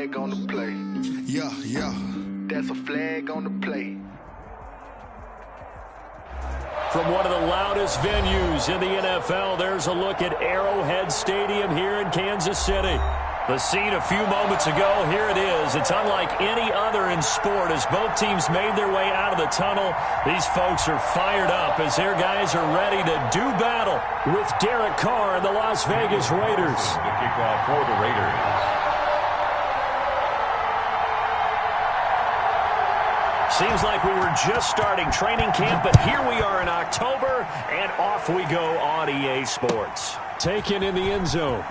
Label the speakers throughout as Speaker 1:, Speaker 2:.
Speaker 1: flag on the play.
Speaker 2: Yeah, yeah.
Speaker 1: That's a flag on the play.
Speaker 3: From one of the loudest venues in the NFL, there's a look at Arrowhead Stadium here in Kansas City. The scene a few moments ago, here it is. It's unlike any other in sport as both teams made their way out of the tunnel. These folks are fired up as their guys are ready to do battle with Derek Carr and the Las Vegas Raiders.
Speaker 4: The kickoff for the Raiders.
Speaker 3: Seems like we were just starting training camp, but here we are in October, and off we go on EA Sports. Taken in the end zone.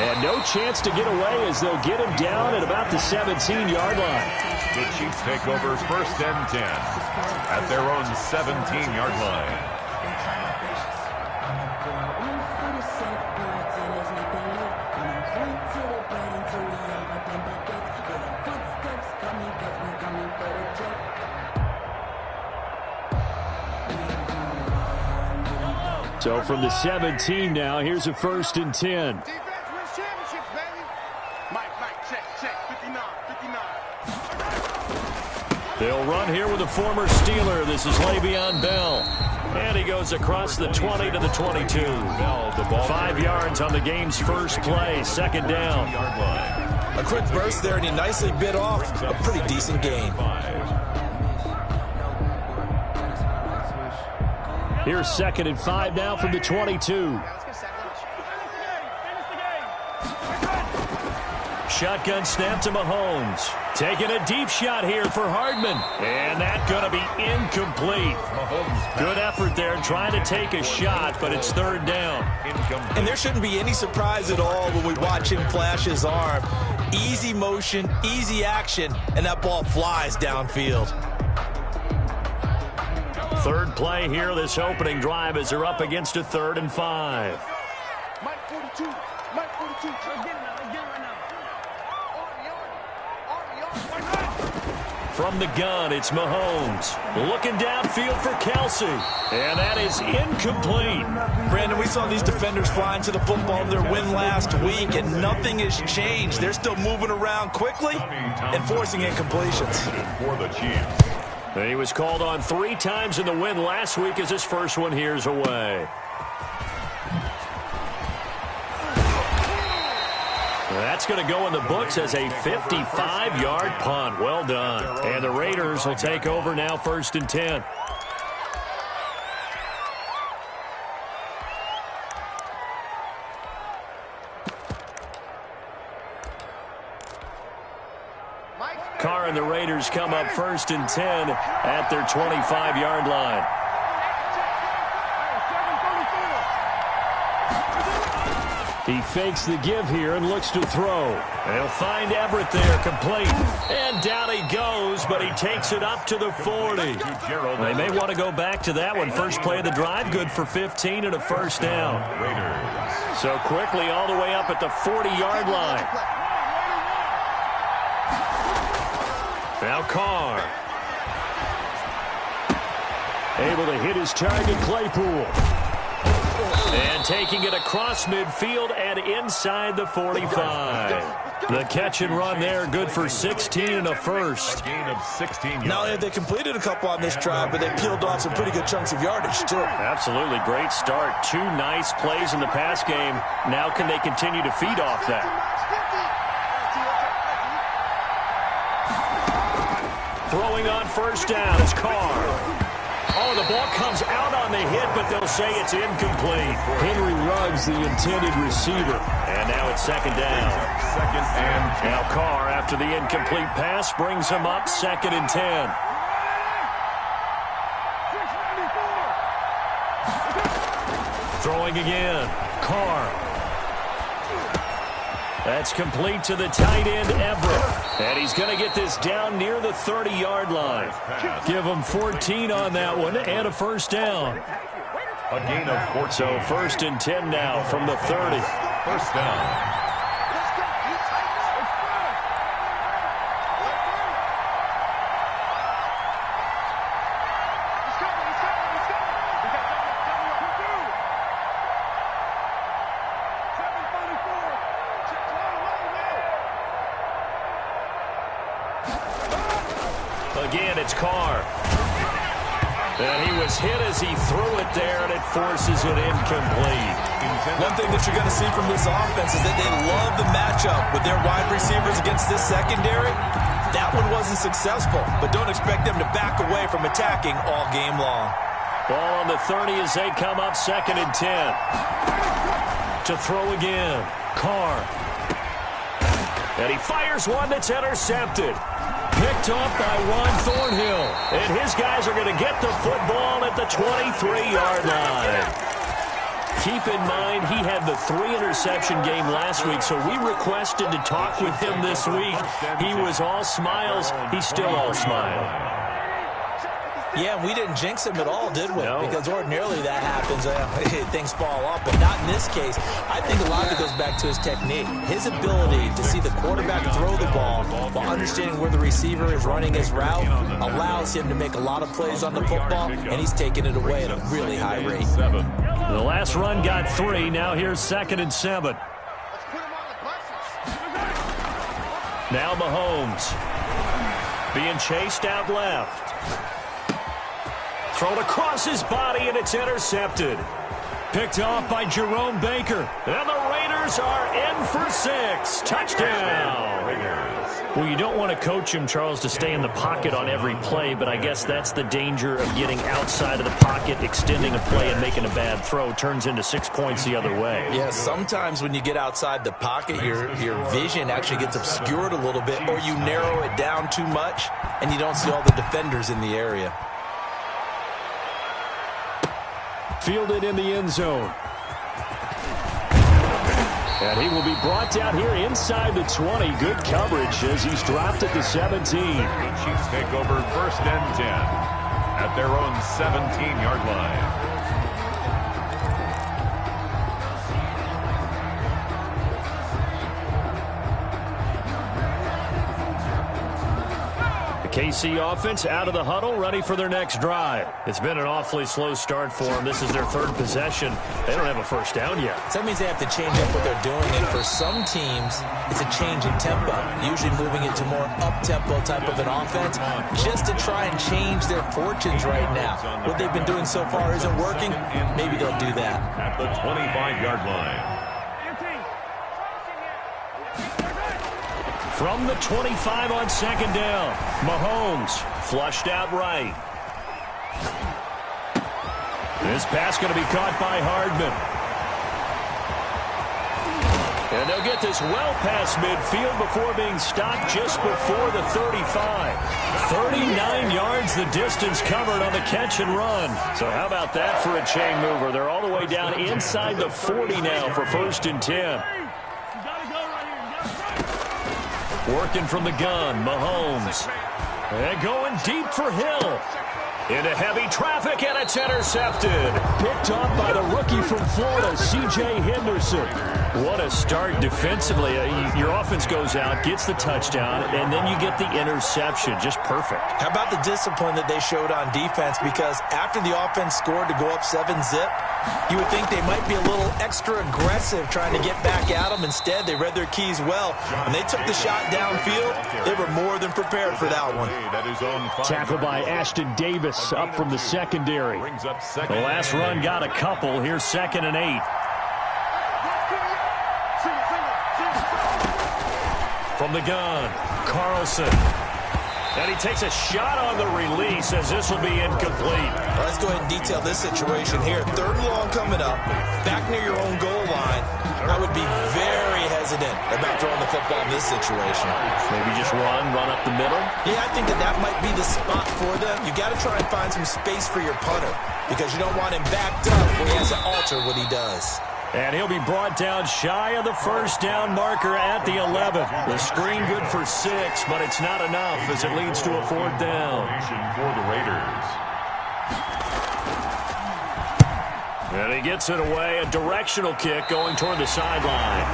Speaker 3: And no chance to get away as they'll get him down at about the 17-yard line.
Speaker 4: The Chiefs take over 1st and 10 at their own 17-yard line.
Speaker 3: So from the 17 now, here's a 1st and 10. They'll run here with a former Steeler. This is Le'Veon Bell. And he goes across the 20 to the 22.
Speaker 4: Bell, the ball
Speaker 3: 5 yards on the game's first play, 2nd down.
Speaker 5: A quick burst there, and he nicely bit off a pretty decent gain.
Speaker 3: Here's 2nd and 5 now from the 22. Shotgun snap to Mahomes. Taking a deep shot here for Hardman. And that's going to be incomplete. Good effort there trying to take a shot, but it's 3rd down.
Speaker 5: And there shouldn't be any surprise at all when we watch him flash his arm. Easy motion, easy action, and that ball flies downfield.
Speaker 3: 3rd play here, this opening drive as they're up against a 3rd and 5.
Speaker 1: Mike 42. Mike 42. Get it right now.
Speaker 3: From the gun, it's Mahomes. Looking downfield for Kelsey. And that is incomplete.
Speaker 5: Brandon, we saw these defenders flying to the football in their win last week, and nothing has changed. They're still moving around quickly and forcing incompletions.
Speaker 4: For the Chiefs.
Speaker 3: He was called on 3 times in the win last week as his first one here's away. That's going to go in the books as a 55-yard punt. Well done. And the Raiders will take over now 1st and 10. Carr and the Raiders come up 1st and 10 at their 25-yard line. He fakes the give here and looks to throw. They'll find Everett there, complete. And down he goes, but he takes it up to the 40. They may want to go back to that one. First play of the drive, good for 15 and a 1st down. So quickly all the way up at the 40-yard line. Now Carr. Able to hit his target, Claypool. And taking it across midfield and inside the 45. The catch and run there, good for 16 and a 1st.
Speaker 4: A gain of 16 yards.
Speaker 5: Not only have they completed a couple on this drive, but they peeled off some pretty good chunks of yardage, too.
Speaker 3: Absolutely great start. 2 nice plays in the pass game. Now can they continue to feed off that? Throwing on 1st down is Carr. Oh, the ball comes out on the hit, but they'll say it's incomplete. Henry Ruggs, the intended receiver. And now it's 2nd down.
Speaker 4: 2nd and 10.
Speaker 3: Now Carr, after the incomplete pass, brings him up 2nd and 10. Throwing again. Carr. That's complete to the tight end, Everett. And he's going to get this down near the 30-yard line. Give him 14 on that one and a 1st down.
Speaker 4: A gain of 14.
Speaker 3: So 1st and 10 now from the 30.
Speaker 4: 1st down.
Speaker 3: Again, it's Carr. And he was hit as he threw it there, and it forces it incomplete.
Speaker 5: One thing that you're going to see from this offense is that they love the matchup with their wide receivers against this secondary. That one wasn't successful, but don't expect them to back away from attacking all game long.
Speaker 3: Ball on the 30 as they come up 2nd and 10. To throw again, Carr. And he fires one that's intercepted. Picked off by Juan Thornhill. And his guys are going to get the football at the 23-yard line. Keep in mind, he had the 3-interception game last week, so we requested to talk with him this week. He was all smiles. He's still all smile.
Speaker 5: Yeah, we didn't jinx him at all, did we?
Speaker 3: No.
Speaker 5: Because ordinarily that happens. Things fall off, but not in this case. I think a lot of it goes back to his technique. His ability to see the quarterback throw the ball while understanding where the receiver is running his route allows him to make a lot of plays on the football, and he's taking it away at a really high rate.
Speaker 3: The last run got 3. Now here's 2nd and 7. Now Mahomes being chased out left. Thrown across his body, and it's intercepted. Picked off by Jerome Baker. And the Raiders are in for 6. Touchdown. Well, you don't want to coach him, Charles, to stay in the pocket on every play, but I guess that's the danger of getting outside of the pocket, extending a play, and making a bad throw. Turns into 6 points the other way.
Speaker 5: Yeah, sometimes when you get outside the pocket, your vision actually gets obscured a little bit, or you narrow it down too much, and you don't see all the defenders in the area.
Speaker 3: Fielded in the end zone. And he will be brought down here inside the 20. Good coverage as he's dropped at the 17.
Speaker 4: The Chiefs take over 1st and 10 at their own 17-yard line.
Speaker 3: KC offense out of the huddle, ready for their next drive. It's been an awfully slow start for them. This is their 3rd possession. They don't have a first down yet.
Speaker 5: So that means they have to change up what they're doing, and for some teams, it's a change in tempo, usually moving into more up-tempo type of an offense, just to try and change their fortunes right now. What they've been doing so far isn't working. Maybe they'll do that.
Speaker 4: At the 25-yard line.
Speaker 3: From the 25 on 2nd down, Mahomes flushed out right. This pass going to be caught by Hardman. And they'll get this well past midfield before being stopped just before the 35. 39 yards the distance covered on the catch and run. So how about that for a chain mover? They're all the way down inside the 40 now for 1st and 10. Working from the gun, Mahomes. And going deep for Hill. Into heavy traffic, and it's intercepted. Picked off by the rookie from Florida, C.J. Henderson. What a start defensively. Your offense goes out, gets the touchdown, and then you get the interception. Just perfect.
Speaker 5: How about the discipline that they showed on defense? Because after the offense scored to go up 7-zip, you would think they might be a little extra aggressive trying to get back at them. Instead, they read their keys well. When they took the shot downfield, they were more than prepared for that one.
Speaker 3: Tackled by Ashton Davis up from the secondary. The last run got a couple. Here's 2nd and 8. From the gun, Carlson. And he takes a shot on the release as this will be incomplete.
Speaker 5: Let's go ahead and detail this situation here. 3rd and long coming up, back near your own goal line. I would be very hesitant about throwing the football in this situation.
Speaker 3: Maybe just run up the middle?
Speaker 5: Yeah, I think that might be the spot for them. You got to try and find some space for your punter because you don't want him backed up where he has to alter what he does.
Speaker 3: And he'll be brought down shy of the 1st down marker at the 11. The screen good for 6, but it's not enough as it leads to a 4th down.
Speaker 4: For the Raiders.
Speaker 3: And he gets it away, a directional kick going toward the sideline.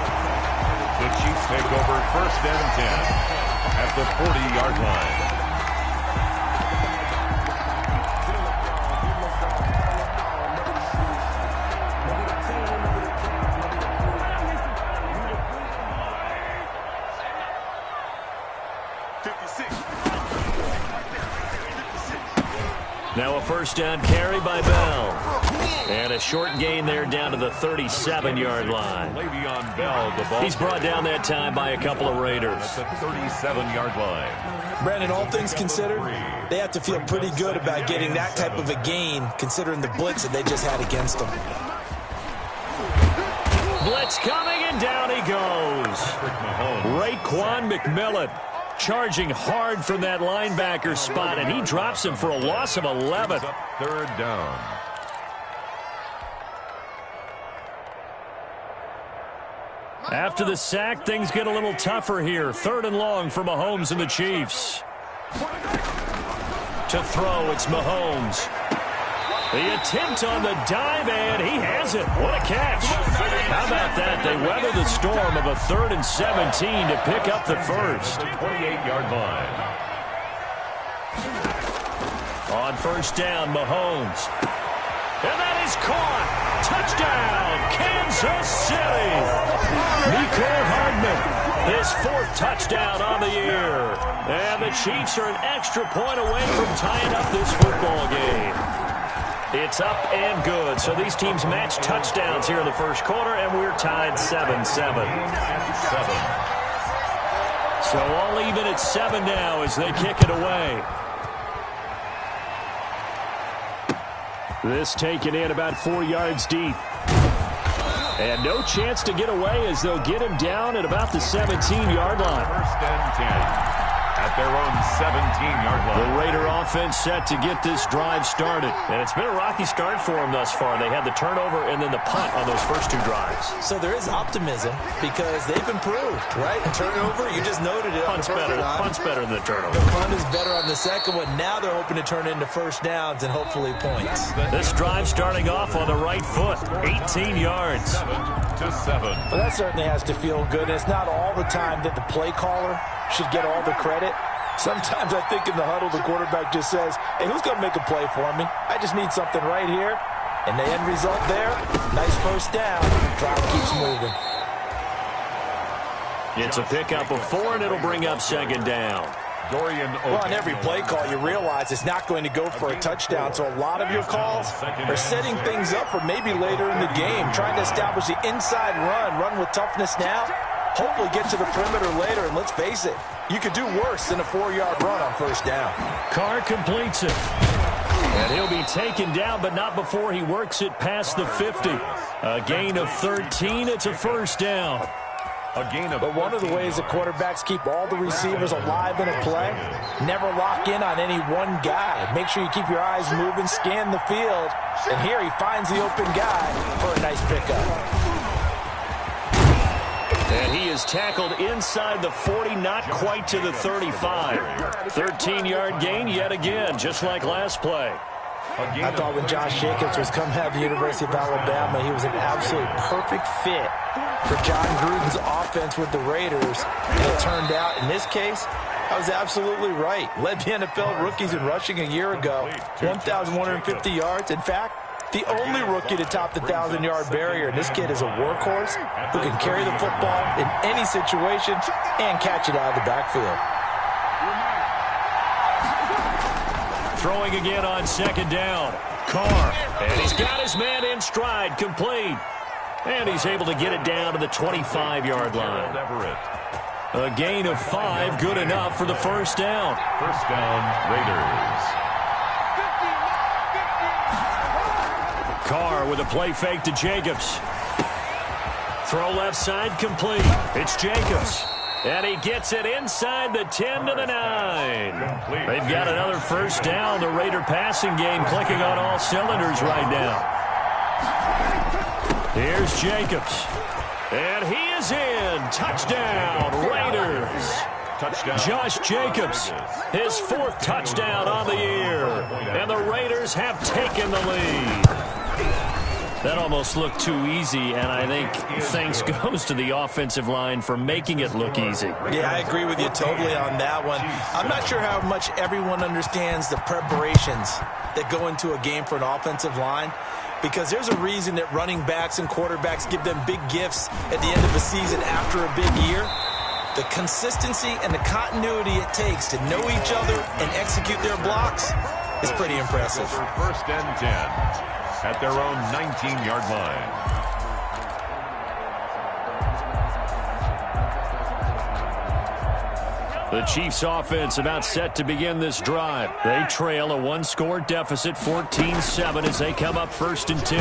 Speaker 4: The Chiefs take over 1st and 10 at the 40-yard line.
Speaker 3: Now a first down carry by Bell. And a short gain there down to the 37-yard line.
Speaker 4: Le'Veon Bell, the ball.
Speaker 3: He's brought down that time by a couple of Raiders.
Speaker 4: At the 37-yard line.
Speaker 5: Brandon, all things considered, they have to feel pretty good about getting that type of a gain, considering the blitz that they just had against them.
Speaker 3: Blitz coming, and down he goes. Raekwon McMillan charging hard from that linebacker spot, and he drops him for a loss of 11.
Speaker 4: Third down.
Speaker 3: After the sack, things get a little tougher here. Third and long for Mahomes and the Chiefs. To throw, it's Mahomes. The attempt on the dive, and he has it. What a catch. How about that? They weather the storm of a 3rd and 17 to pick up the first.
Speaker 4: 28-yard line.
Speaker 3: On first down, Mahomes. And that is caught. Touchdown, Kansas City. Mecole Hardman, his 4th touchdown on the year. And the Chiefs are an extra point away from tying up this football game. It's up and good. So these teams match touchdowns here in the first quarter, and we're tied 7-7. So all even at 7 now as they kick it away. This taken in about 4 yards deep. And no chance to get away as they'll get him down at about the 17-yard line.
Speaker 4: First and 10 at their own 17-yard line.
Speaker 3: The Raider offense set to get this drive started. And it's been a rocky start for them thus far. They had the turnover and then the punt on those first 2 drives.
Speaker 5: So there is optimism because they've improved, right? Turnover, you just noted it.
Speaker 3: Punt's better than the turnover.
Speaker 5: The punt is better on the second one. Now they're hoping to turn into first downs and hopefully points.
Speaker 3: This drive starting off on the right foot. 18 yards.
Speaker 4: 7-7.
Speaker 5: Well, that certainly has to feel good. And it's not all the time that the play caller should get all the credit. Sometimes I think in the huddle, the quarterback just says, hey, who's going to make a play for me? I just need something right here. And the end result there, nice first down. Drive keeps moving.
Speaker 3: It's a pickup of 4, and it'll bring up second down.
Speaker 5: Well, on every play call, you realize it's not going to go for a touchdown. So a lot of your calls are setting things up for maybe later in the game, trying to establish the inside run with toughness now. Hopefully get to the perimeter later, and let's face it, you could do worse than a 4-yard run on first down.
Speaker 3: Carr completes it. And he'll be taken down, but not before he works it past the 50. A gain of 13, it's a first down.
Speaker 5: But one of the ways that quarterbacks keep all the receivers alive in a play, never lock in on any one guy. Make sure you keep your eyes moving, scan the field, and here he finds the open guy for a nice pickup.
Speaker 3: And he is tackled inside the 40, not quite to the 35. 13-yard gain yet again, just like last play.
Speaker 5: I thought when Josh Jacobs was coming out of the University of Alabama, he was an absolute perfect fit for John Gruden's offense with the Raiders. And it turned out, in this case, I was absolutely right. Led the NFL rookies in rushing a year ago, 1,150 yards. In fact, the only rookie to top the 1,000-yard barrier. And this kid is a workhorse who can carry the football in any situation and catch it out of the backfield.
Speaker 3: Throwing again on second down. Carr. And he's got his man in stride, complete. And he's able to get it down to the 25-yard line. A gain of 5, good enough for the first down.
Speaker 4: First down, Raiders.
Speaker 3: Carr with a play fake to Jacobs. Throw left side, complete. It's Jacobs. And he gets it inside the 10 to the 9. They've got another first down. The Raider passing game clicking on all cylinders right now. Here's Jacobs. And he is in. Touchdown, Raiders.
Speaker 4: Touchdown.
Speaker 3: Josh Jacobs, his 4th touchdown on the year. And the Raiders have taken the lead. That almost looked too easy, and I think thanks goes to the offensive line for making it look easy.
Speaker 5: Yeah, I agree with you totally on that one. I'm not sure how much everyone understands the preparations that go into a game for an offensive line, because there's a reason that running backs and quarterbacks give them big gifts at the end of a season after a big year. The consistency and the continuity it takes to know each other and execute their blocks, is pretty impressive.
Speaker 4: First and 10 at their own 19-yard line.
Speaker 3: The Chiefs offense about set to begin this drive. They trail a one-score deficit, 14-7, as they come up first and 10.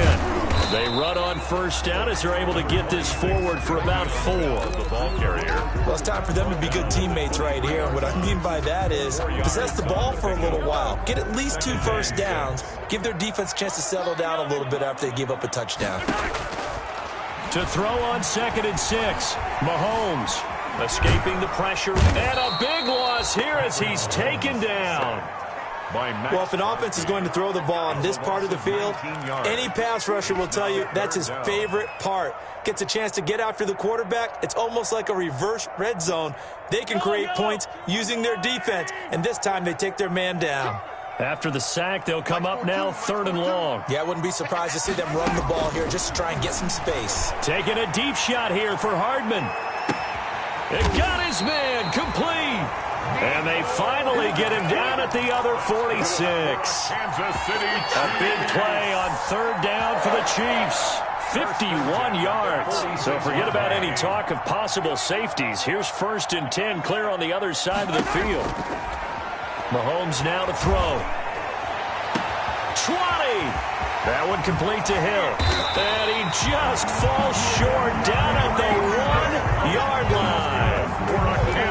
Speaker 3: They run on first down as they're able to get this forward for about 4.
Speaker 4: The ball carrier.
Speaker 5: Well, it's time for them to be good teammates right here. And what I mean by that is possess the ball for a little while. Get at least 2 first downs. Give their defense a chance to settle down a little bit after they give up a touchdown.
Speaker 3: To throw on 2nd and 6, Mahomes. Escaping the pressure, and a big loss here as he's taken down.
Speaker 5: Well, if an offense is going to throw the ball on this part of the field, any pass rusher will tell you that's his favorite part. Gets a chance to get after the quarterback. It's almost like a reverse red zone. They can create points using their defense, and this time they take their man down.
Speaker 3: After the sack, they'll come up now 3rd and long.
Speaker 5: Yeah, I wouldn't be surprised to see them run the ball here just to try and get some space.
Speaker 3: Taking a deep shot here for Hardman. It got his man complete. And they finally get him down at the other 46.
Speaker 4: Kansas City.
Speaker 3: A big play on 3rd down for the Chiefs. 51 yards. So forget about any talk of possible safeties. Here's 1st and 10 clear on the other side of the field. Mahomes now to throw. 20. That one complete to Hill. And he just falls short down at the 1-yard line.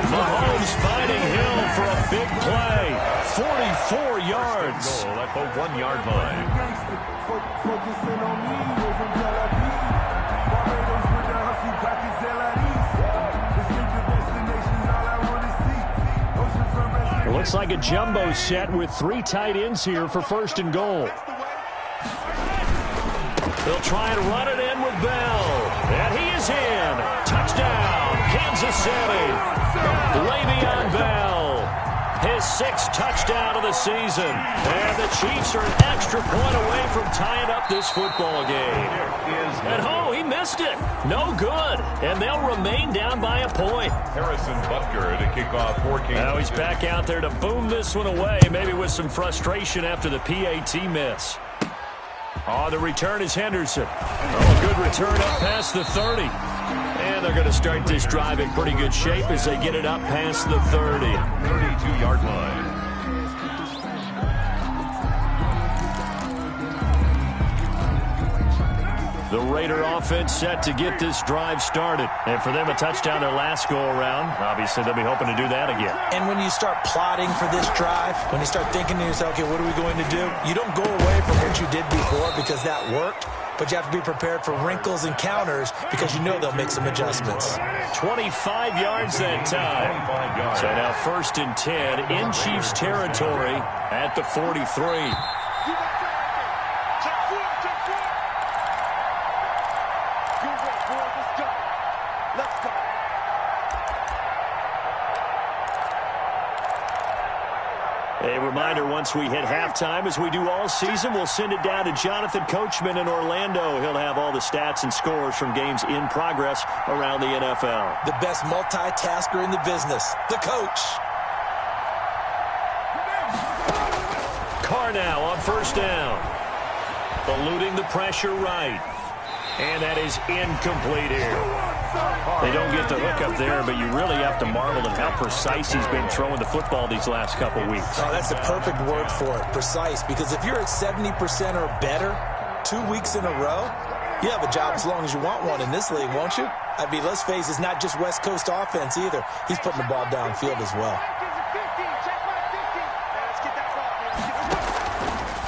Speaker 3: Mahomes finding Hill for a big play. 44 yards.
Speaker 4: Goal at the 1-yard line.
Speaker 3: It looks like a jumbo set with 3 tight ends here for 1st and goal. They'll try and run it in with Bell. And he is in. Touchdown, Kansas City. Le'Veon Bell. His 6th touchdown of the season. And the Chiefs are an extra point away from tying up this football game. And he missed it. No good. And they'll remain down by a point.
Speaker 4: Harrison Butker to kick off for Kansas.
Speaker 3: Now he's back out there to boom this one away, maybe with some frustration after the PAT miss. Oh, the return is Henderson. Oh, good return up past the 30. And they're going to start this drive in pretty good shape as they get it up past the 30.
Speaker 4: 32-yard line.
Speaker 3: The Raider offense set to get this drive started. And for them, a touchdown their last go-around. Obviously, they'll be hoping to do that again.
Speaker 5: And when you start plotting for this drive, when you start thinking to yourself, okay, what are we going to do? You don't go away from what you did before because that worked. But you have to be prepared for wrinkles and counters because you know they'll make some adjustments.
Speaker 3: 25 yards that time. So now 1st and 10 in Chiefs territory at the 43. A reminder, once we hit halftime, as we do all season, we'll send it down to Jonathan Coachman in Orlando. He'll have all the stats and scores from games in progress around the NFL.
Speaker 5: The best multitasker in the business, the coach.
Speaker 3: Carr now on 1st down. Eluding the pressure right. And that is incomplete here. They don't get the hook up there, but you really have to marvel at how precise he's been throwing the football these last couple weeks.
Speaker 5: Oh, that's the perfect word for it, precise, because if you're at 70% or better 2 weeks in a row, you have a job as long as you want one in this league, won't you? I mean, let's face it, it's not just West Coast offense either. He's putting the ball downfield as well.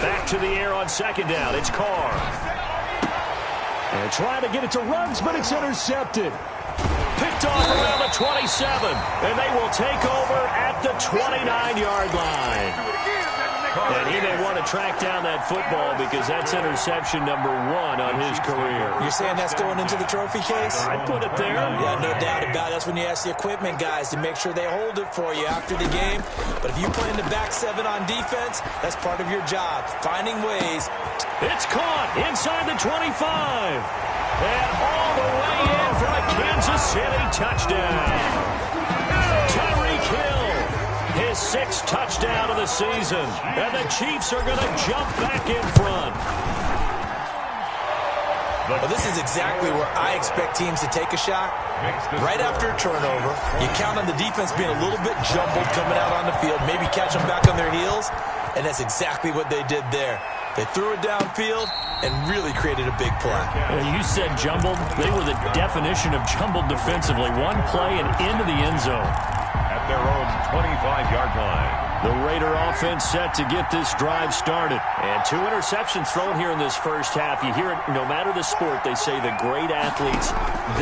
Speaker 3: Back to the air on 2nd down. It's Carr. And trying to get it to Ruggs, but it's intercepted. Picked off around the 27. And they will take over at the 29-yard line. And he may want to track down that football because that's interception number 1 on his career.
Speaker 5: You're saying that's going into the trophy case?
Speaker 3: I'd put it there.
Speaker 5: Yeah, no doubt about it. That's when you ask the equipment guys to make sure they hold it for you after the game. But if you play in the back 7 on defense, that's part of your job, finding ways.
Speaker 3: It's caught inside the 25. And all the way in for a Kansas City touchdown. Tyreek Hill, his 6th touchdown of the season. And the Chiefs are going to jump back in front.
Speaker 5: Well, this is exactly where I expect teams to take a shot. Right after a turnover, you count on the defense being a little bit jumbled coming out on the field, maybe catch them back on their heels, and that's exactly what they did there. They threw it downfield and really created a big play.
Speaker 3: You said jumbled. They were the definition of jumbled defensively. One play and into the end zone.
Speaker 4: At their own 25-yard line.
Speaker 3: The Raider offense set to get this drive started. And 2 interceptions thrown here in this first half. You hear it, no matter the sport, they say the great athletes,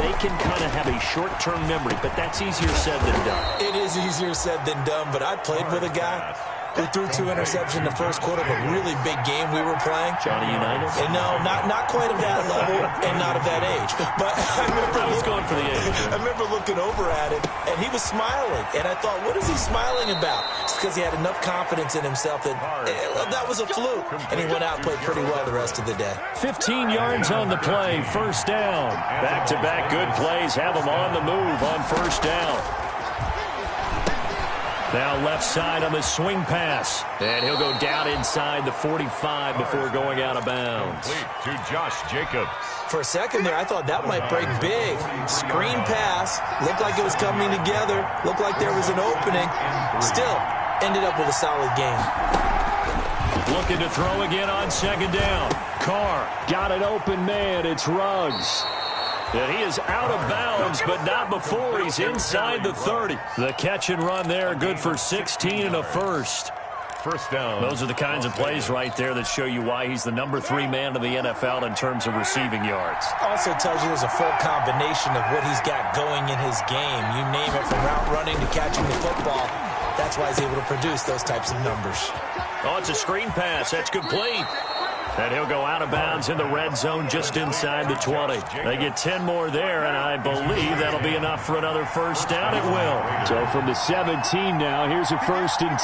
Speaker 3: they can kind of have a short-term memory, but that's easier said than done.
Speaker 5: It is easier said than done, but I played with a guy who threw 2 interceptions in the first quarter of a really big game we were playing.
Speaker 3: Johnny Unitas?
Speaker 5: And no, not quite of that level and not of that age. But I
Speaker 3: was going for the age.
Speaker 5: I remember looking over at him, and he was smiling. And I thought, what is he smiling about? It's because he had enough confidence in himself that that was a fluke. And he went out and played pretty well the rest of the day.
Speaker 3: 15 yards on the play, first down. Back-to-back good plays have him on the move on first down. Now left side on the swing pass. And he'll go down inside the 45 before going out of bounds.
Speaker 4: Complete to Josh Jacobs.
Speaker 5: For a second there, I thought that might break big. Screen pass. Looked like it was coming together. Looked like there was an opening. Still, ended up with a solid game.
Speaker 3: Looking to throw again on second down. Carr got an open man. It's Ruggs. And he is out of bounds, but not before he's inside the 30. The catch and run there, good for 16 and a first.
Speaker 4: First down.
Speaker 3: Those are the kinds of plays right there that show you why he's the number 3 man in the NFL in terms of receiving yards.
Speaker 5: Also tells you there's a full combination of what he's got going in his game. You name it, from route running to catching the football. That's why he's able to produce those types of numbers.
Speaker 3: Oh, it's a screen pass. That's complete. And he'll go out of bounds in the red zone just inside the 20. They get 10 more there, and I believe that'll be enough for another first down. It will. So from the 17 now, here's a 1st and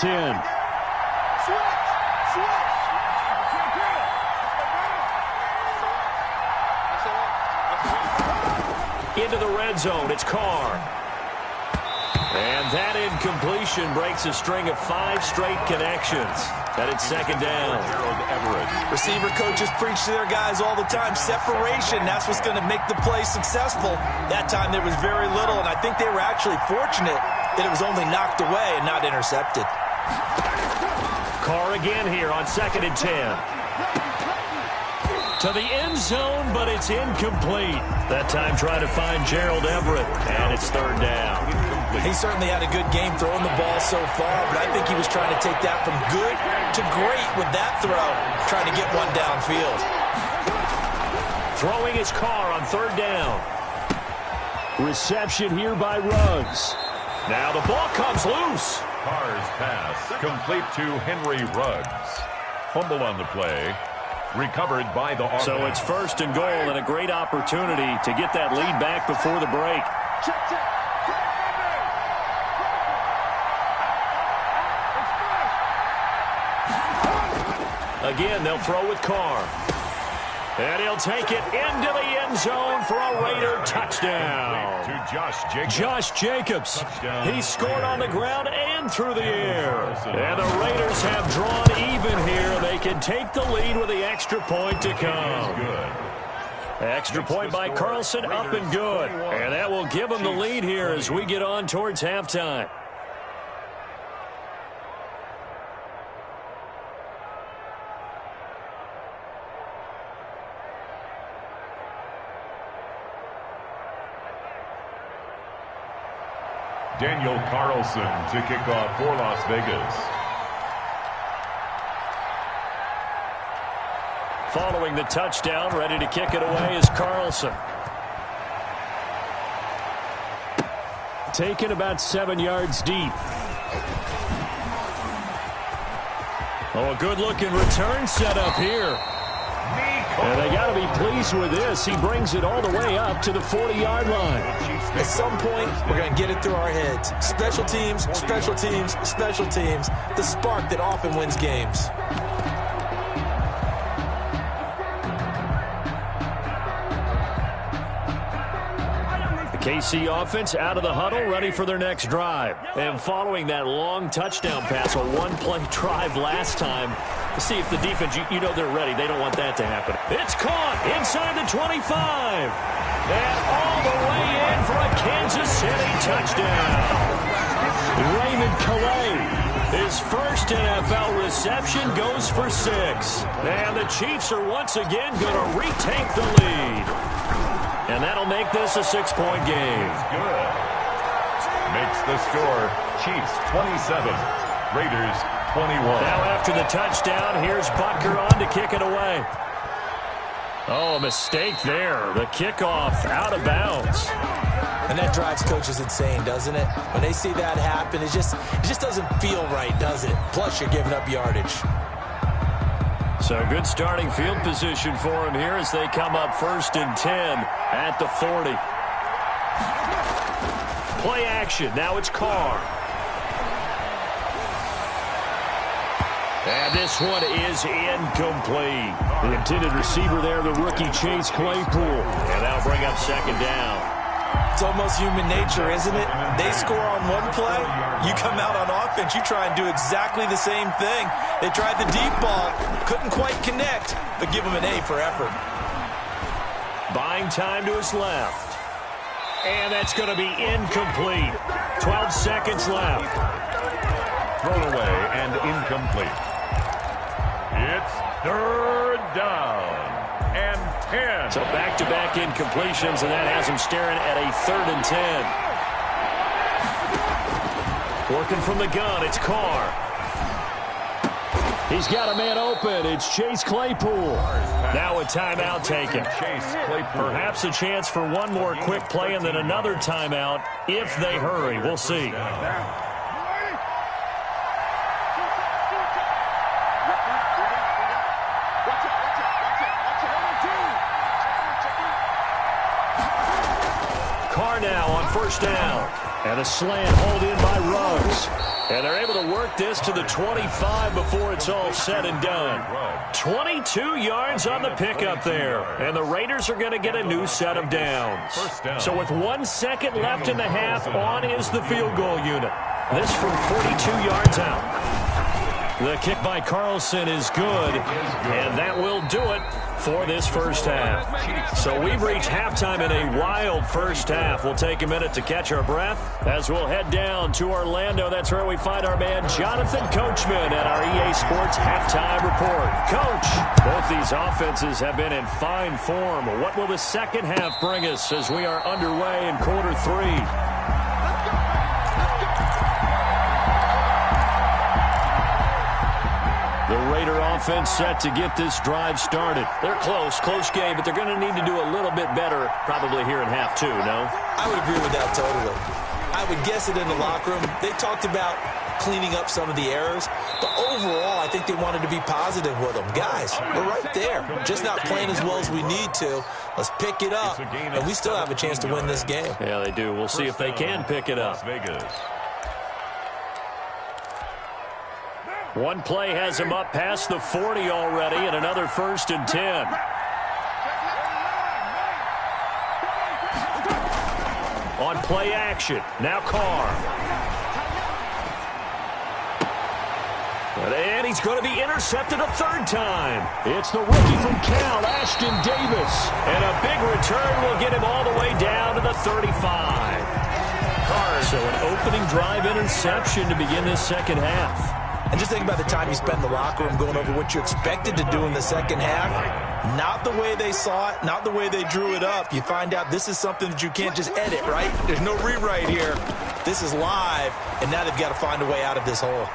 Speaker 3: 10. Into the red zone, it's Carr. And that incompletion breaks a string of 5 straight connections. And it's second down.
Speaker 5: Receiver coaches preach to their guys all the time. Separation, that's what's going to make the play successful. That time there was very little, and I think they were actually fortunate that it was only knocked away and not intercepted.
Speaker 3: Carr again here on 2nd and 10. To the end zone, but it's incomplete. That time trying to find Gerald Everett, and it's 3rd down.
Speaker 5: He certainly had a good game throwing the ball so far, but I think he was trying to take that from good to great with that throw, trying to get one downfield.
Speaker 3: Throwing his Carr on 3rd down. Reception here by Ruggs. Now the ball comes loose.
Speaker 4: Carr's pass complete to Henry Ruggs. Fumble on the play. Recovered by the offense.
Speaker 3: So it's 1st and goal and a great opportunity to get that lead back before the break. Again, they'll throw with Carr. And he'll take it into the end zone for a Raider touchdown.
Speaker 4: To Josh Jacobs.
Speaker 3: Josh Jacobs. He scored on the ground and through the air. And the Raiders have drawn even here. They can take the lead with the extra point to come. Extra point by Carlson, up and good. And that will give them the lead here as we get on towards halftime.
Speaker 4: Daniel Carlson to kick off for Las Vegas.
Speaker 3: Following the touchdown, ready to kick it away is Carlson. Taken about 7 yards deep. Oh, a good-looking return set up here. And they got to be pleased with this. He brings it all the way up to the 40-yard line.
Speaker 5: At some point, we're going to get it through our heads. Special teams, special teams, special teams. The spark that often wins games.
Speaker 3: The KC offense out of the huddle, ready for their next drive. And following that long touchdown pass, a one-play drive last time, to see if the defense, you know they're ready. They don't want that to happen. It's caught inside the 25. And all the way in for a Kansas City touchdown. Raymond Calais, his first NFL reception, goes for 6. And the Chiefs are once again going to retake the lead. And that'll make this a 6-point game.
Speaker 4: Good. Makes the score Chiefs 27, Raiders 21.
Speaker 3: Now after the touchdown, here's Butker on to kick it away. Oh, a mistake there. The kickoff out of bounds.
Speaker 5: And that drives coaches insane, doesn't it? When they see that happen, it just doesn't feel right, does it? Plus, you're giving up yardage.
Speaker 3: So good starting field position for him here as they come up 1st and 10 at the 40. Play action. Now it's Carr. And this one is incomplete. The intended receiver there, the rookie Chase Claypool. And that'll bring up 2nd down.
Speaker 5: It's almost human nature, isn't it? They score on one play, you come out on offense, you try and do exactly the same thing. They tried the deep ball, couldn't quite connect, but give them an A for effort.
Speaker 3: Buying time to his left. And that's going to be incomplete. 12 seconds left.
Speaker 4: Thrown away and incomplete. It's 3rd down and 10.
Speaker 3: So back-to-back incompletions, and that has him staring at a 3rd and 10. Working from the gun, it's Carr. He's got a man open. It's Chase Claypool. Now a timeout taken.
Speaker 4: Chase Claypool.
Speaker 3: Perhaps a chance for one more quick play and then another timeout if they hurry. We'll see. Carr now on 1st down. And a slant hauled in by Ruggs. And they're able to work this to the 25 before it's all said and done. 22 yards on the pickup there. And the Raiders are going to get a new set of downs. So with 1 second left in the half, on is the field goal unit. This from 42 yards out. The kick by Carlson is good, and that will do it for this first half. So we've reached halftime in a wild first half. We'll take a minute to catch our breath as we'll head down to Orlando. That's where we find our man Jonathan Coachman at our EA Sports Halftime Report. Coach, both these offenses have been in fine form. What will the second half bring us as we are underway in quarter 3? The Raider offense set to get this drive started. They're close game, but they're going to need to do a little bit better probably here in half 2, no?
Speaker 5: I would agree with that totally. I would guess it in the locker room. They talked about cleaning up some of the errors, but overall, I think they wanted to be positive with them. Guys, we're right there. Just not playing as well as we need to. Let's pick it up, and we still have a chance to win this game.
Speaker 3: Yeah, they do. We'll see if they can pick it up.
Speaker 4: Vegas.
Speaker 3: One play has him up past the 40 already, and another 1st and 10. On play action, now Carr. And he's going to be intercepted a 3rd time. It's the rookie from Cal, Ashton Davis. And a big return will get him all the way down to the 35. So an opening drive interception to begin this second half.
Speaker 5: And just think about the time you spent in the locker room going over what you expected to do in the second half. Not the way they saw it, not the way they drew it up. You find out this is something that you can't just edit, right? There's no rewrite here. This is live, and now they've got to find a way out of this hole.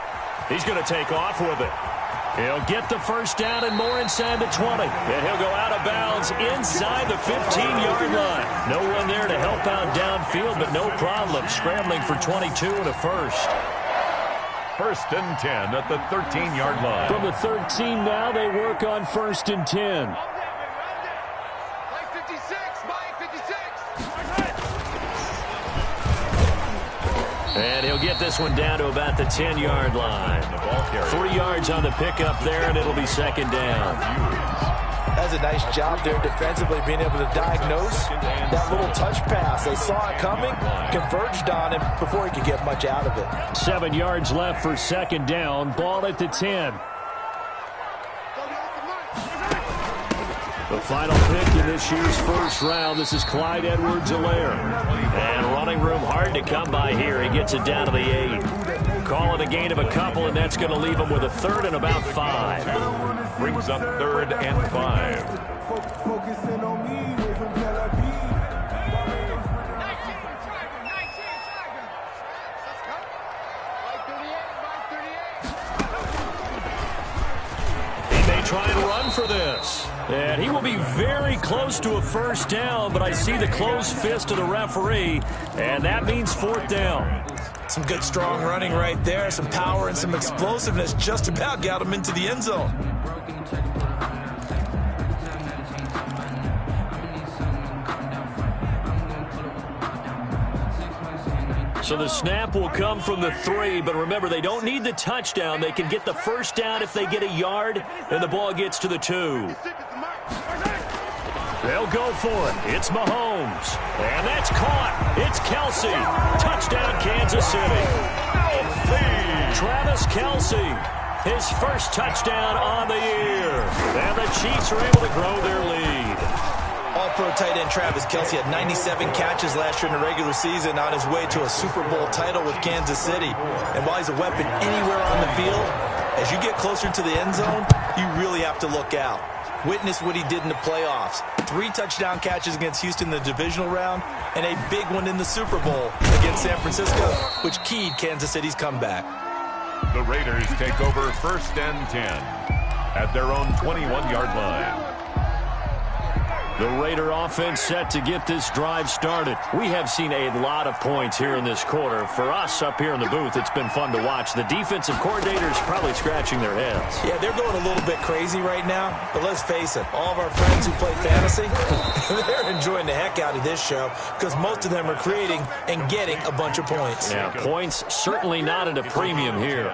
Speaker 3: He's going to take off with it. He'll get the 1st down and more inside the 20. And he'll go out of bounds inside the 15-yard line. No one there to help out downfield, but no problem scrambling for 22 and a 1st.
Speaker 4: 1st and 10 at the 13-yard line.
Speaker 3: From the 13 now, they work on 1st and 10. And he'll get this one down to about the 10-yard line. 3 yards on the pickup there, and it'll be 2nd down.
Speaker 5: As does a nice job there defensively, being able to diagnose that little touch pass. They saw it coming, converged on him before he could get much out of it.
Speaker 3: 7 yards left for second down. Ball at the 10. The final pick in this year's first round. This is Clyde Edwards-Helaire. And running room hard to come by here. He gets it down to the 8. Call it a gain of a couple, and that's going to leave him with a third and about 5.
Speaker 4: Brings up 3rd and 5.
Speaker 1: Focusing on me with him, Tel Aviv.
Speaker 3: He may try and run for this. And he will be very close to a first down, but I see the closed fist of the referee, and that means 4th down.
Speaker 5: Some good, strong running right there. Some power and some explosiveness just about got him into the end zone.
Speaker 3: So the snap will come from the 3, but remember, they don't need the touchdown. They can get the first down if they get a yard, and the ball gets to the 2. They'll go for it. It's Mahomes. And that's caught. It's Kelce. Touchdown, Kansas City. Travis Kelce. His first touchdown on the year. And the Chiefs are able to grow their lead.
Speaker 5: All-pro tight end Travis Kelce had 97 catches last year in the regular season on his way to a Super Bowl title with Kansas City. And while he's a weapon anywhere on the field, as you get closer to the end zone, you really have to look out. Witness what he did in the playoffs. 3 touchdown catches against Houston in the divisional round, and a big one in the Super Bowl against San Francisco, which keyed Kansas City's comeback.
Speaker 4: The Raiders take over 1st and 10 at their own 21-yard line.
Speaker 3: The Raider offense set to get this drive started. We have seen a lot of points here in this quarter. For us up here in the booth, it's been fun to watch. The defensive coordinators probably scratching their heads.
Speaker 5: Yeah, they're going a little bit crazy right now, but let's face it, all of our friends who play fantasy, they're enjoying the heck out of this show because most of them are creating and getting a bunch of points.
Speaker 3: Yeah, points certainly not at a premium here.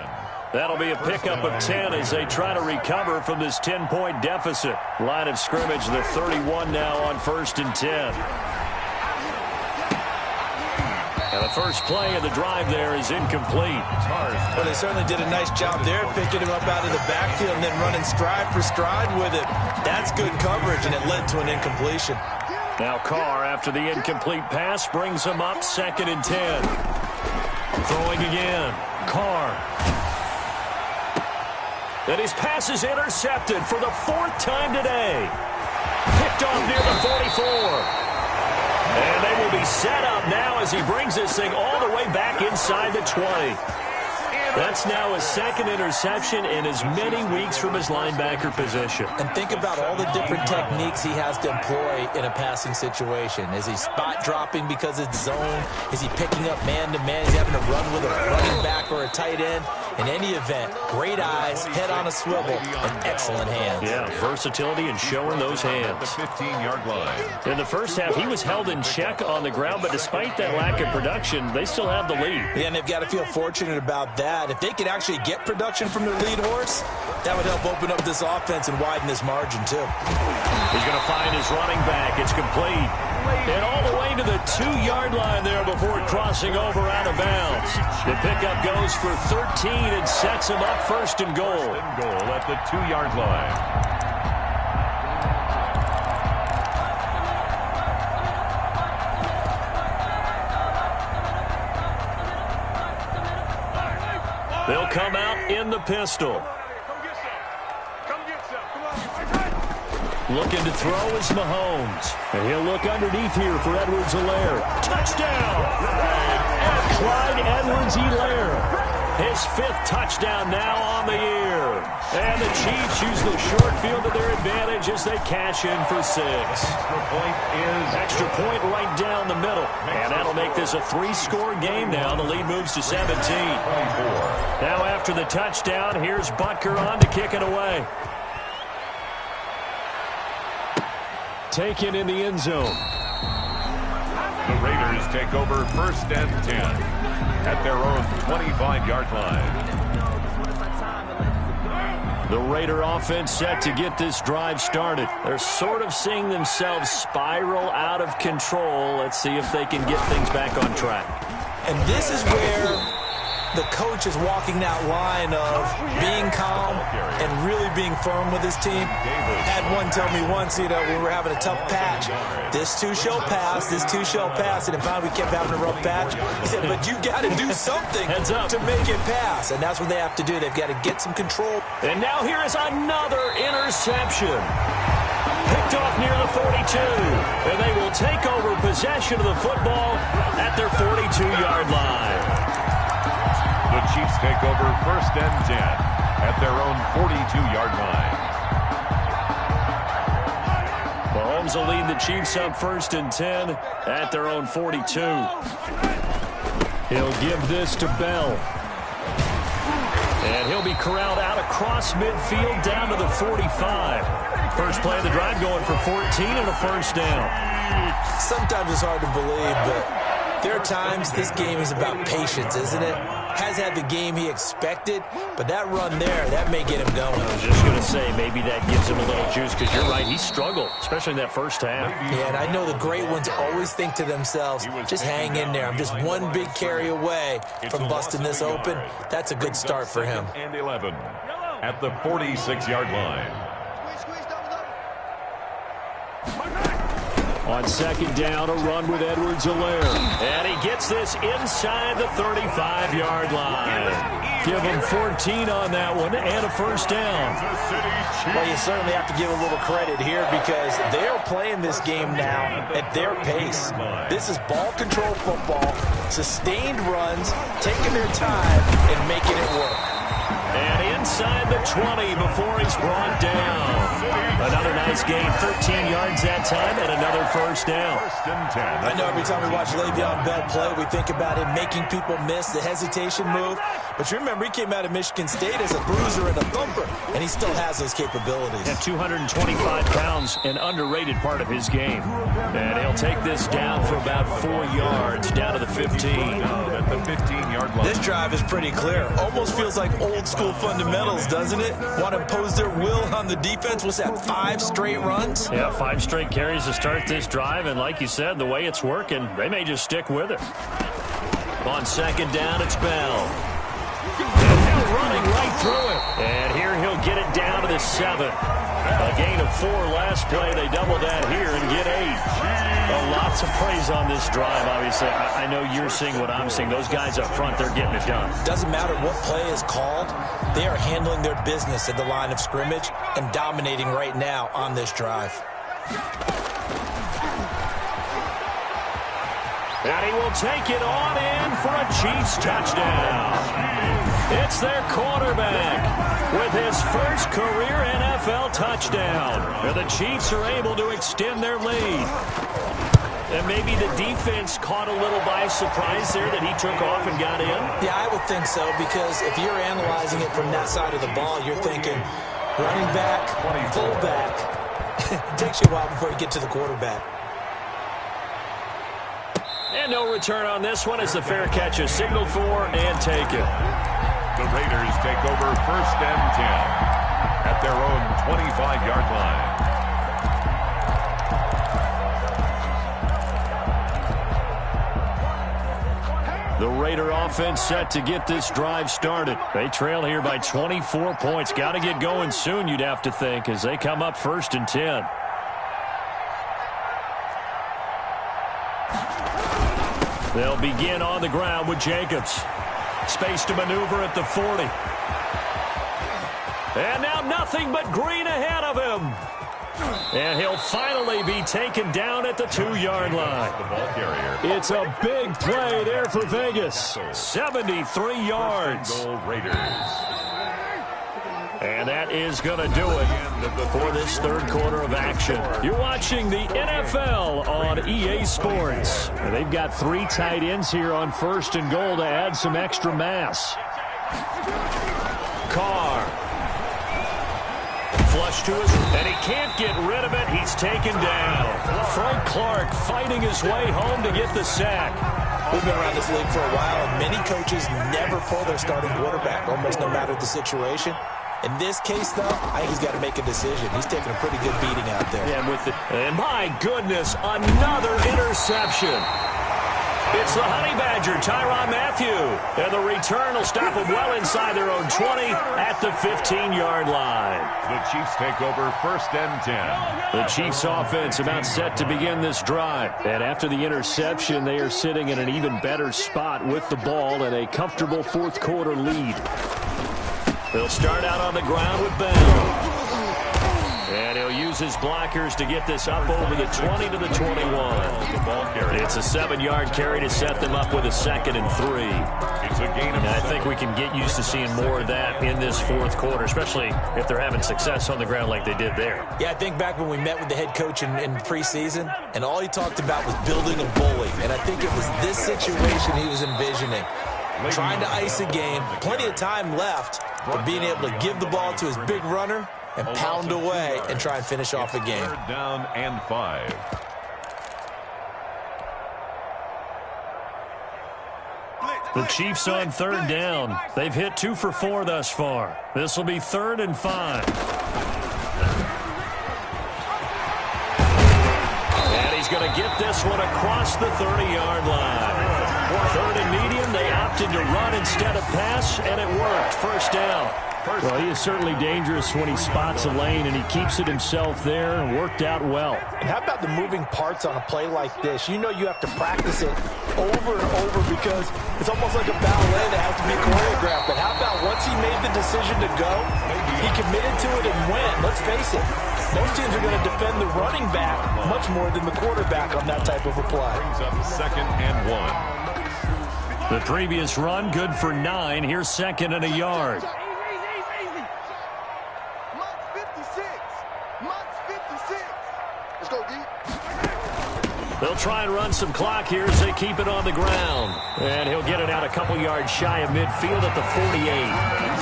Speaker 3: That'll be a pickup of 10 as they try to recover from this 10-point deficit. Line of scrimmage, the 31 now on 1st and 10. And the first play of the drive there is incomplete.
Speaker 5: Well, they certainly did a nice job there, picking him up out of the backfield and then running stride for stride with it. That's good coverage, and it led to an incompletion.
Speaker 3: Now Carr, after the incomplete pass, brings him up 2nd and 10. Throwing again. Carr. And his pass is intercepted for the 4th time today. Picked off near the 44. And they will be set up now as he brings this thing all the way back inside the 20. That's now his 2nd interception in as many weeks from his linebacker position.
Speaker 5: And think about all the different techniques he has to employ in a passing situation. Is he spot dropping because it's zone? Is he picking up man-to-man? Is he having to run with a running back or a tight end? In any event, great eyes, head on a swivel, and excellent hands.
Speaker 3: Yeah, versatility and showing those hands.
Speaker 4: The 15-yard line.
Speaker 3: In the first half, he was held in check on the ground, but despite that lack of production, they still have the lead.
Speaker 5: Yeah, and they've got to feel fortunate about that. If they could actually get production from their lead horse, that would help open up this offense and widen this margin, too.
Speaker 3: He's going to find his running back. It's complete. And all the way to the 2-yard line there before crossing over out of bounds. The pickup goes for 13 and sets him up 1st and goal.
Speaker 4: 1st and goal at the 2-yard line.
Speaker 3: They'll come out in the pistol. Looking to throw is Mahomes. And he'll look underneath here for Edwards-Helaire. Touchdown! Clyde Edwards-Helaire. His 5th touchdown now on the year. And the Chiefs use the short field to their advantage as they cash in for 6. Extra point right down the middle. And that'll make this a 3-score game now. The lead moves to 17. Now after the touchdown, here's Butker on to kick it away. Taken in the end zone.
Speaker 4: The Raiders take over 1st and 10 at their own 25-yard line.
Speaker 3: The Raider offense set to get this drive started. They're sort of seeing themselves spiral out of control. Let's see if they can get things back on track.
Speaker 5: And this is where the coach is walking that line of being calm and really being firm with his team. Had one tell me once, we were having a tough patch. This too shall pass, this too shall pass. And finally we kept having a rough patch. He said, but you got to do something to make it pass. And that's what they have to do. They've got to get some control.
Speaker 3: And now here is another interception. Picked off near the 42. And they will take over possession of the football at their 42-yard line.
Speaker 4: The Chiefs take over 1st and 10 at their own 42-yard line.
Speaker 3: Mahomes will lead the Chiefs up 1st and 10 at their own 42. He'll give this to Bell. And he'll be corralled out across midfield down to the 45. First play of the drive going for 14 and a 1st down.
Speaker 5: Sometimes it's hard to believe, but there are times this game is about patience, isn't it? Has had the game he expected, but that run there, that may get him going.
Speaker 3: I was just going to say, maybe that gives him a little juice, because you're right, he struggled, especially in that first half.
Speaker 5: Yeah, and I know the great ones always think to themselves, just hang in there. I'm just one big carry away from busting this open. That's a good start for him.
Speaker 4: And 11 at the 46-yard line.
Speaker 3: On 2nd down, a run with Edwards-Helaire. And he gets this inside the 35-yard line. Give him 14 on that one and a 1st down.
Speaker 5: Well, you certainly have to give a little credit here because they're playing this game now at their pace. This is ball control football, sustained runs, taking their time and making it work.
Speaker 3: And inside the 20 before he's brought down. Another nice gain, 13 yards that time, and another 1st down.
Speaker 4: 1st and 10.
Speaker 5: I know every time we watch Le'Veon Bell play, we think about him making people miss the hesitation move. But you remember, he came out of Michigan State as a bruiser and a thumper, and he still has those capabilities.
Speaker 3: At 225 pounds, an underrated part of his game. And he'll take this down for about 4 yards, down to the 15.
Speaker 4: At the 15-yard line.
Speaker 5: This drive is pretty clear. Almost feels like old school fundamentals, doesn't it? Want to impose their will on the defense. What's that, 5 straight runs?
Speaker 3: Yeah, 5 straight carries to start this drive, and like you said, the way it's working, they may just stick with it. On 2nd down, it's Bell. And Hill running right through it. And here he'll get it down to the 7. A gain of 4 last play. They double that here and get 8. Lots of praise on this drive, obviously. I know you're seeing what I'm seeing. Those guys up front, they're getting it done.
Speaker 5: Doesn't matter what play is called. They are handling their business at the line of scrimmage and dominating right now on this drive.
Speaker 3: And he will take it on in for a Chiefs touchdown. It's their quarterback with his first career NFL touchdown. And the Chiefs are able to extend their lead. And maybe the defense caught a little by surprise there that he took off and got in?
Speaker 5: Yeah, I would think so, because if you're analyzing it from that side of the ball, you're thinking running back, fullback. It takes you a while before you get to the quarterback.
Speaker 3: And no return on this one as the fair catch is signaled for and taken.
Speaker 4: The Raiders take over 1st and 10 at their own 25-yard line.
Speaker 3: The Raider offense set to get this drive started. They trail here by 24 points. Got to get going soon, you'd have to think, as they come up 1st and 10. They'll begin on the ground with Jacobs. Space to maneuver at the 40. And now nothing but green ahead of him. And he'll finally be taken down at the 2-yard line.
Speaker 4: The ball carrier.
Speaker 3: It's a big play there for Vegas. 73 yards.
Speaker 4: Goal Raiders.
Speaker 3: And that is going to do it for this 3rd quarter of action. You're watching the NFL on EA Sports. And they've got 3 tight ends here on 1st and goal to add some extra mass. Carr. Flush to his, and he can't get rid of it. He's taken down. Frank Clark fighting his way home to get the sack.
Speaker 5: We've been around this league for a while, and many coaches never pull their starting quarterback, almost no matter the situation. In this case, though, I think he's got to make a decision. He's taking a pretty good beating out there.
Speaker 3: Yeah, and my goodness, another interception. It's the Honey Badger, Tyrann Mathieu. And the return will stop them well inside their own 20 at the 15-yard line.
Speaker 4: The Chiefs take over 1st and 10.
Speaker 3: The Chiefs offense about set to begin this drive. And after the interception, they are sitting in an even better spot with the ball and a comfortable fourth-quarter lead. They'll start out on the ground with Bell. And he'll use his blockers to get this up over the 20 to the 21. It's a 7-yard carry to set them up with a 2nd and 3.
Speaker 4: It's a gain of
Speaker 3: and I think we can get used to seeing more of that in this fourth quarter, especially if they're having success on the ground like they did there.
Speaker 5: Yeah, I think back when we met with the head coach in preseason, and all he talked about was building a bully. And I think it was this situation he was envisioning. Trying to ice a game, plenty of time left, but being able to give the ball to his big runner and pound away and try and finish off a game.
Speaker 4: 3rd down and 5.
Speaker 3: The Chiefs on 3rd down. They've hit 2 for 4 thus far. This will be 3rd and 5. And he's going to get this one across the 30-yard line. 3rd and medium, they opted to run instead of pass, and it worked. 1st down. Well, he is certainly dangerous when he spots a lane, and he keeps it himself there and worked out well.
Speaker 2: And how about the moving parts on a play like this? You know you have to practice it over and over because it's almost like a ballet that has to be choreographed. But how about once he made the decision to go, he committed to it and went. Let's face it, most teams are going to defend the running back much more than the quarterback on that type of a play.
Speaker 4: Brings up 2nd and 1.
Speaker 3: The previous run, good for 9. Here's 2nd and a yard. They'll try and run some clock here as they keep it on the ground. And he'll get it out a couple yards shy of midfield at the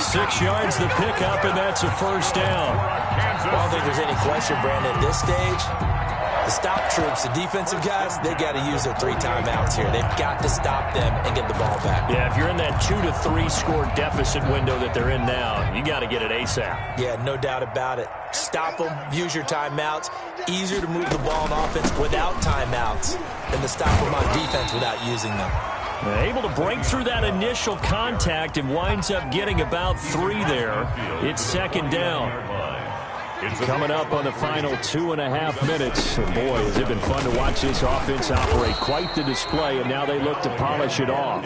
Speaker 3: 48. 6 yards the pickup, and that's a 1st down.
Speaker 5: I don't think there's any question, Brandon, at this stage. The stop troops, the defensive guys, they got to use their 3 timeouts here. They've got to stop them and get the ball back.
Speaker 3: Yeah, if you're in that 2 to 3 score deficit window that they're in now, you got to get it ASAP.
Speaker 5: Yeah, no doubt about it. Stop them, use your timeouts. Easier to move the ball on offense without timeouts than to stop them on defense without using them.
Speaker 3: Able to break through that initial contact and winds up getting about 3 there. It's 2nd down. Coming up on the final 2.5 minutes. And boy, has it been fun to watch this offense operate. Quite the display, and now they look to polish it off.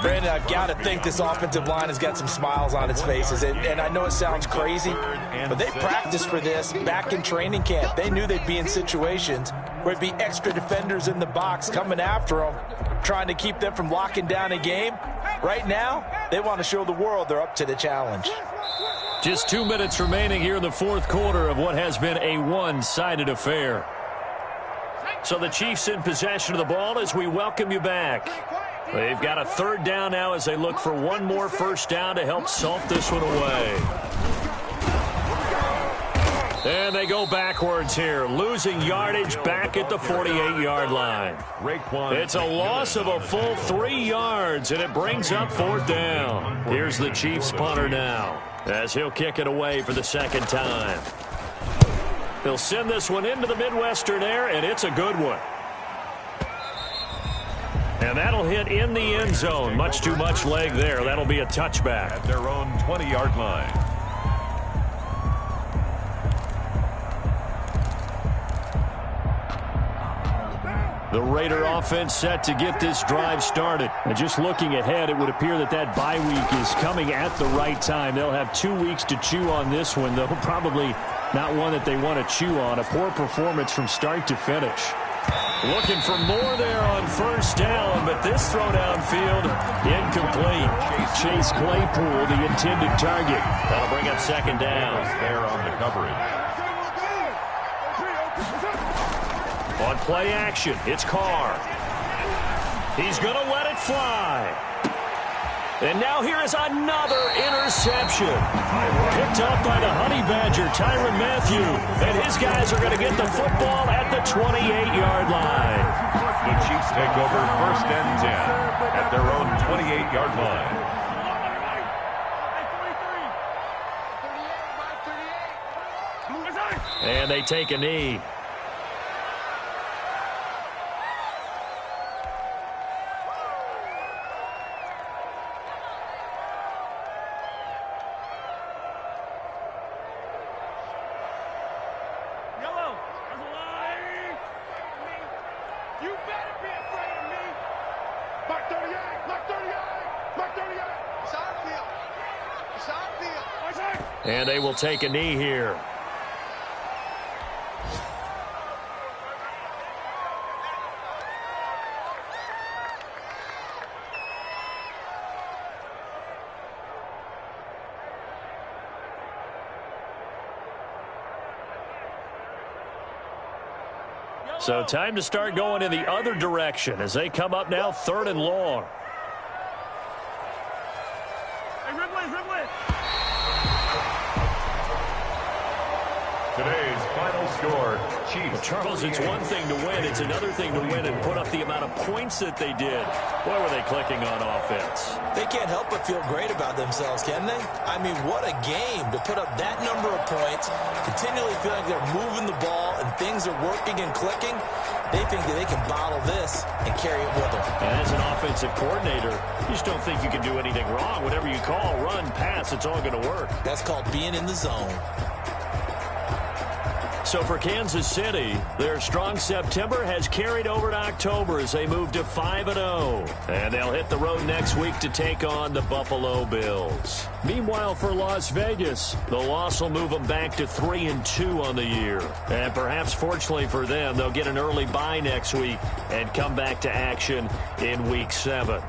Speaker 2: Brandon, I've got to think this offensive line has got some smiles on its faces. And I know it sounds crazy, but they practiced for this back in training camp. They knew they'd be in situations where it'd be extra defenders in the box coming after them, trying to keep them from locking down a game. Right now, they want to show the world they're up to the challenge.
Speaker 3: Just 2 minutes remaining here in the fourth quarter of what has been a one-sided affair. So the Chiefs in possession of the ball as we welcome you back. They've got a 3rd down now as they look for one more 1st down to help salt this one away. And they go backwards here, losing yardage back at the 48-yard line. It's a loss of a full 3 yards, and it brings up 4th down. Here's the Chiefs punter now, as he'll kick it away for the 2nd time. He'll send this one into the Midwestern air, and it's a good one. And that'll hit in the end zone. Much too much leg there. That'll be a touchback.
Speaker 4: At their own 20-yard line.
Speaker 3: The Raider offense set to get this drive started. And just looking ahead, it would appear that that bye week is coming at the right time. They'll have 2 weeks to chew on this one, though probably not one that they want to chew on. A poor performance from start to finish. Looking for more there on 1st down, but this throw downfield incomplete. Chase Claypool, the intended target. That'll bring up 2nd down.
Speaker 4: There on the coverage.
Speaker 3: On play action, it's Carr. He's going to let it fly. And now here is another interception. Picked up by the Honey Badger, Tyrann Mathieu. And his guys are going to get the football at the 28-yard line.
Speaker 4: The Chiefs take over 1st and 10 at their own 28-yard line.
Speaker 3: And they take a knee. And they will take a knee here. So time to start going in the other direction as they come up now 3rd and long.
Speaker 4: Today's final score, Chiefs.
Speaker 3: Well, Charles, it's one thing to win. It's another thing to win and put up the amount of points that they did. Boy, were they clicking on offense.
Speaker 5: They can't help but feel great about themselves, can they? I mean, what a game to put up that number of points, continually feeling like they're moving the ball and things are working and clicking. They think that they can bottle this and carry it with them.
Speaker 3: And as an offensive coordinator, you just don't think you can do anything wrong. Whatever you call, run, pass, it's all going to work.
Speaker 5: That's called being in the zone.
Speaker 3: So for Kansas City, their strong September has carried over to October as they move to 5-0. And they'll hit the road next week to take on the Buffalo Bills. Meanwhile, for Las Vegas, the loss will move them back to 3-2 on the year. And perhaps fortunately for them, they'll get an early bye next week and come back to action in Week 7.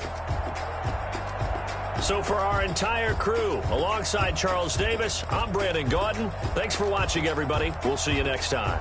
Speaker 3: So for our entire crew, alongside Charles Davis, I'm Brandon Gaudin. Thanks for watching, everybody. We'll see you next time.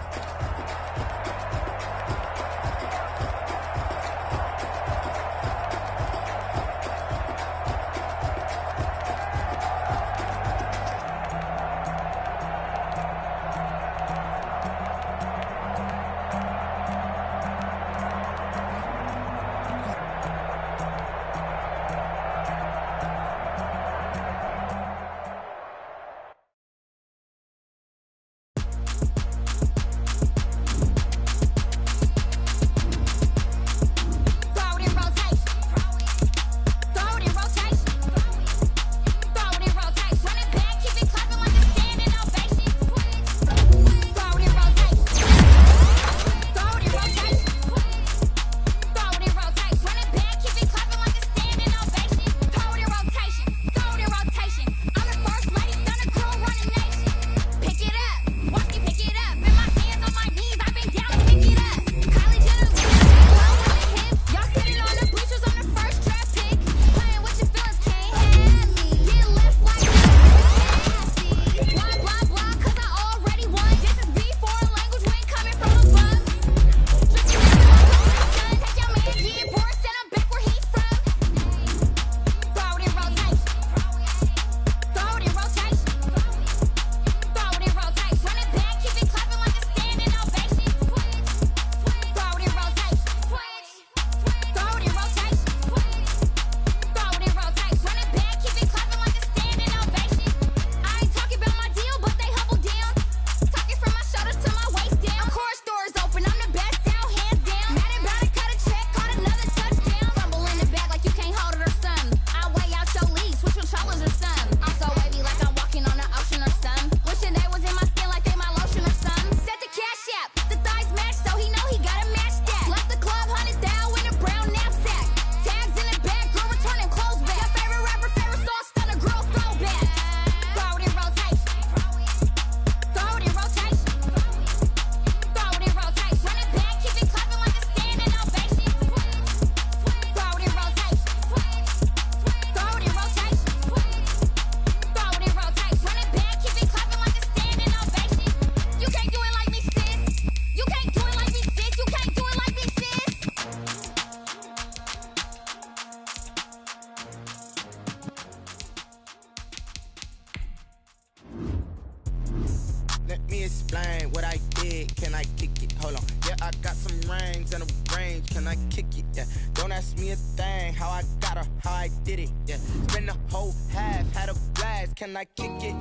Speaker 6: Let me explain what I did, can I kick it? Hold on, yeah, I got some rings and a range, can I kick it? Yeah, don't ask me a thing, how I got her, how I did it. Yeah, spend the whole half, had a blast, can I kick it?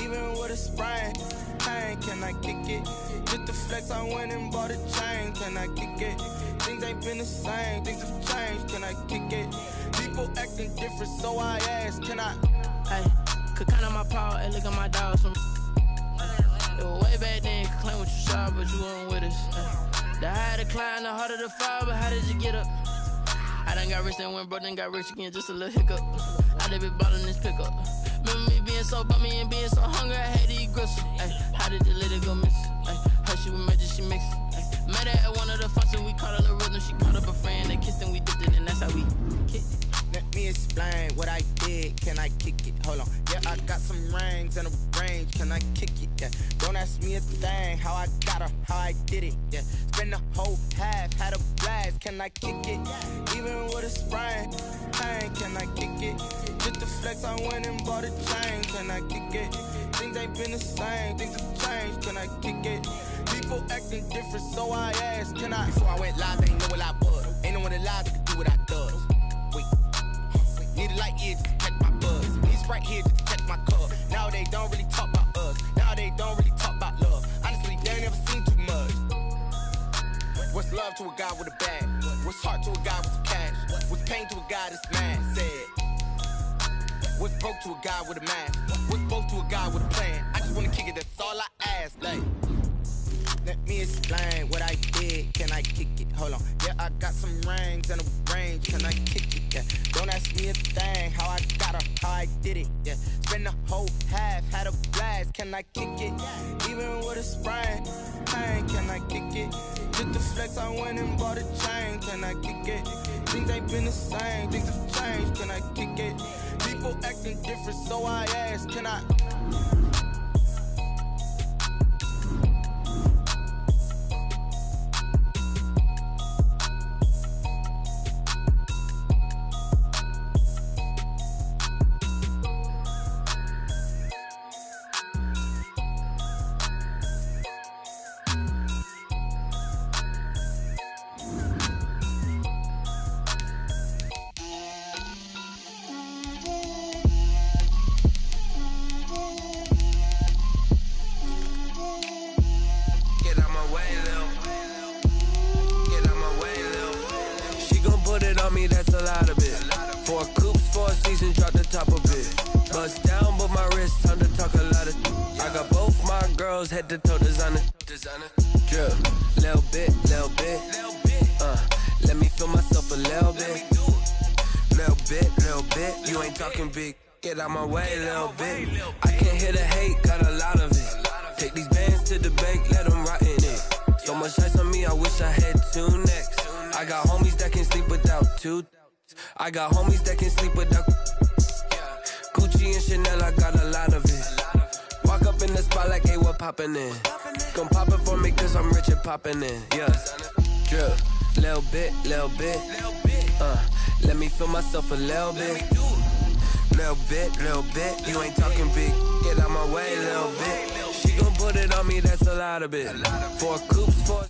Speaker 6: Even with a sprain, pain, can I kick it? Just the flex, I went and bought a chain, can I kick it? Things ain't been the same, things have changed, can I kick it? People acting different, so I ask, can I?
Speaker 7: Hey, could count on my paw, and look at my dogs from. It was way back then, could claim what you saw, but you weren't with us. The higher the climb, the harder the fall, but how did you get up? I done got rich and went broke, then got rich again, just a little hiccup. I done been ballin' this pickup. Remember me being so bummy and being so hungry, I had to eat gristle. Ay, how did the lady go miss? Ay, how she was magic, she mixed. Met her at one of the functions, we caught her the rhythm, she caught up a friend, they kissed and we dipped it, and that's how we kicked it.
Speaker 6: Let me explain what I did, can I kick it? Hold on, yeah, I got some rings and a range, can I kick it? Yeah, don't ask me a thing, how I got her, how I did it. Yeah, spend the whole half, had a blast, can I kick it? Even with a sprain, pain, can I kick it? Just the flex, I went and bought a chain, can I kick it? Things ain't been the same, things have changed, can I kick it? People acting different, so I asked, can I? Before I went live, ain't know what I was. Ain't no one alive that could do what I does. Wait, need a light here just to catch my buzz. Need Sprite here just to catch my cup. Now they don't really talk about us. Now they don't really talk about love. Honestly, they ain't never seen too much. What's love to a guy with a bag? What's heart to a guy with cash? What's pain to a guy that's mad? Said. What's broke to a guy with a mask? What's both to a guy with a plan? I just wanna kick it, that's all I ask. Like, let me explain what I did, can I kick it? Hold on, yeah, I got some rings and a range, can I kick it? Yeah, don't ask me a thing, how I got her, how I did it. Yeah, spend the whole half, had a blast, can I kick it? Even with a sprain, pain, can I kick it? Just the flex, I went and bought a chain, can I kick it? Things ain't been the same, things have changed, can I kick it? People acting different, so I ask, can I? Head to toe designer, drip, little bit, let me feel myself a little bit, you ain't talking big, get out my way, little bit, I can't hear the hate, got a lot of it, take these bands to the bank, let them rot in it, so much ice on me, I wish I had two necks, I got homies that can sleep without two, I got homies that can sleep without, Gucci and Chanel, I got a lot of it. Walk up in the spot like, hey, what poppin' in? Gon' pop it for me cause I'm rich and poppin' in, yeah. Drip, little bit, let me feel myself a little bit. Little bit, you ain't talking big, get out my way, little bit. She gon' put it on me, that's a lot of it. 4 coops, 4